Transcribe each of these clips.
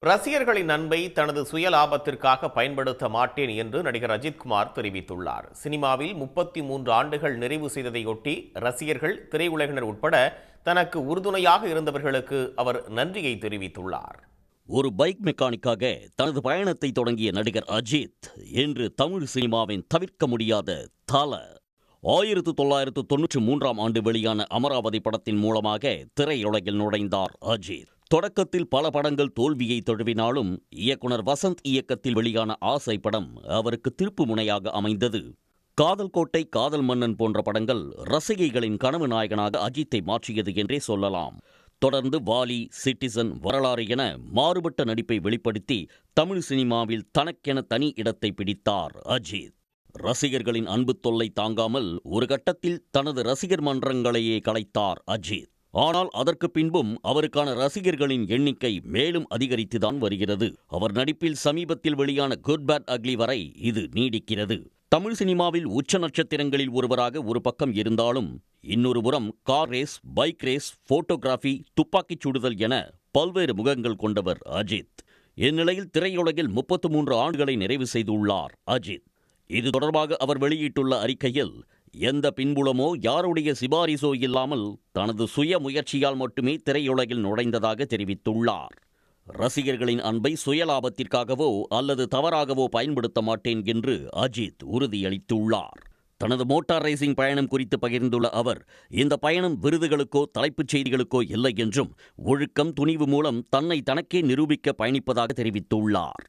ரசிகர்களின் அன்பை தனது சுய லாபத்திற்காக பயன்படுத்த மாட்டேன் என்று நடிகர் அஜித்குமார் தெரிவித்துள்ளார். சினிமாவில் 33 ஆண்டுகள் நிறைவு செய்ததையொட்டி ரசிகர்கள், திரையுலகினர் உட்பட தனக்கு உறுதுணையாக இருந்தவர்களுக்கு அவர் நன்றியை தெரிவித்துள்ளார். ஒரு பைக் மெக்கானிக்காக தனது பயணத்தை தொடங்கிய நடிகர் அஜித் இன்று தமிழ் சினிமாவின் தவிர்க்க முடியாத தல. 1993ஆம் ஆண்டு வெளியான அமராவதி படத்தின் மூலமாக திரையுலகில் நுழைந்தார் அஜித். தொடக்கத்தில் பல படங்கள் தோல்வியை தழுவினாலும் இயக்குனர் வசந்த் இயக்கத்தில் வெளியான ஆசை படம் அவருக்கு திருப்பு முனையாக அமைந்தது. காதல் கோட்டை, காதல் மன்னன் போன்ற படங்கள் ரசிகைகளின் கனவு நாயகனாக அஜித்தை மாற்றியது என்றே சொல்லலாம். தொடர்ந்து வாலி, சிட்டிசன், வரலாறு என மாறுபட்ட நடிப்பை வெளிப்படுத்தி தமிழ் சினிமாவில் தனக்கென தனி இடத்தை பிடித்தார் அஜித். ரசிகர்களின் அன்பு தொல்லை தாங்காமல் ஒரு கட்டத்தில் தனது ரசிகர் மன்றங்களையே கலைத்தார் அஜித். ஆனால் அதற்கு பின்பும் அவருக்கான ரசிகர்களின் எண்ணிக்கை மேலும் அதிகரித்துதான் வருகிறது. அவர் நடிப்பில் சமீபத்தில் வெளியான குட் பேட் அக்லி வரை இது நீடிக்கிறது. தமிழ் சினிமாவில் உச்ச நட்சத்திரங்களில் ஒருவராக ஒரு பக்கம் இருந்தாலும் இன்னொரு புறம் car race, bike race, photography, துப்பாக்கிச் சுடுதல் என பல்வேறு முகங்கள் கொண்டவர் அஜித். இந்நிலையில் திரையுலகில் 33 ஆண்டுகளை நிறைவு செய்துள்ளார் அஜித். இது தொடர்பாக அவர் வெளியிட்டுள்ள அறிக்கையில், எந்த பின்புலமோ யாருடைய சிபாரிசோ இல்லாமல் தனது சுய முயற்சியால் மட்டுமே திரையுலகில் நுழைந்ததாக தெரிவித்துள்ளார். ரசிகர்களின் அன்பை சுயலாபத்திற்காகவோ அல்லது தவறாகவோ பயன்படுத்த மாட்டேன் என்று அஜித் உறுதியளித்துள்ளார். தனது மோட்டார் ரேசிங் பயணம் குறித்து பகிர்ந்துள்ள அவர், இந்த பயணம் விருதுகளுக்கோ தலைப்புச் செய்திகளுக்கோ இல்லை என்றும் ஒழுக்கம், துணிவு மூலம் தன்னை தனக்கே நிரூபிக்க பயணிப்பதாக தெரிவித்துள்ளார்.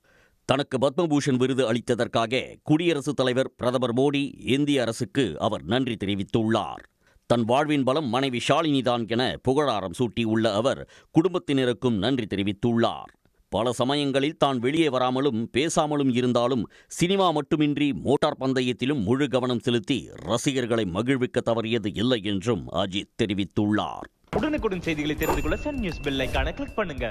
தனக்கு பத்மபூஷன் விருது அளித்ததற்காக குடியரசுத் தலைவர் பிரதமர் மோடி, இந்திய அரசுக்கு அவர் நன்றி தெரிவித்துள்ளார். தன் வாழ்வின் பலம் மனைவி ஷாலினிதான் என புகழாரம் சூட்டியுள்ள அவர் குடும்பத்தினருக்கும் நன்றி தெரிவித்துள்ளார். பல சமயங்களில் தான் வெளியே வராமலும் பேசாமலும் இருந்தாலும் சினிமா மட்டுமின்றி மோட்டார் பந்தயத்திலும் முழு கவனம் செலுத்தி ரசிகர்களை மகிழ்விக்க தவறியது இல்லை என்றும் அஜித் தெரிவித்துள்ளார். உடனுக்குடன் செய்திகளை தெரிந்து கொள்ள சன் நியூஸ் பெல் ஐகானை கிளிக் பண்ணுங்க.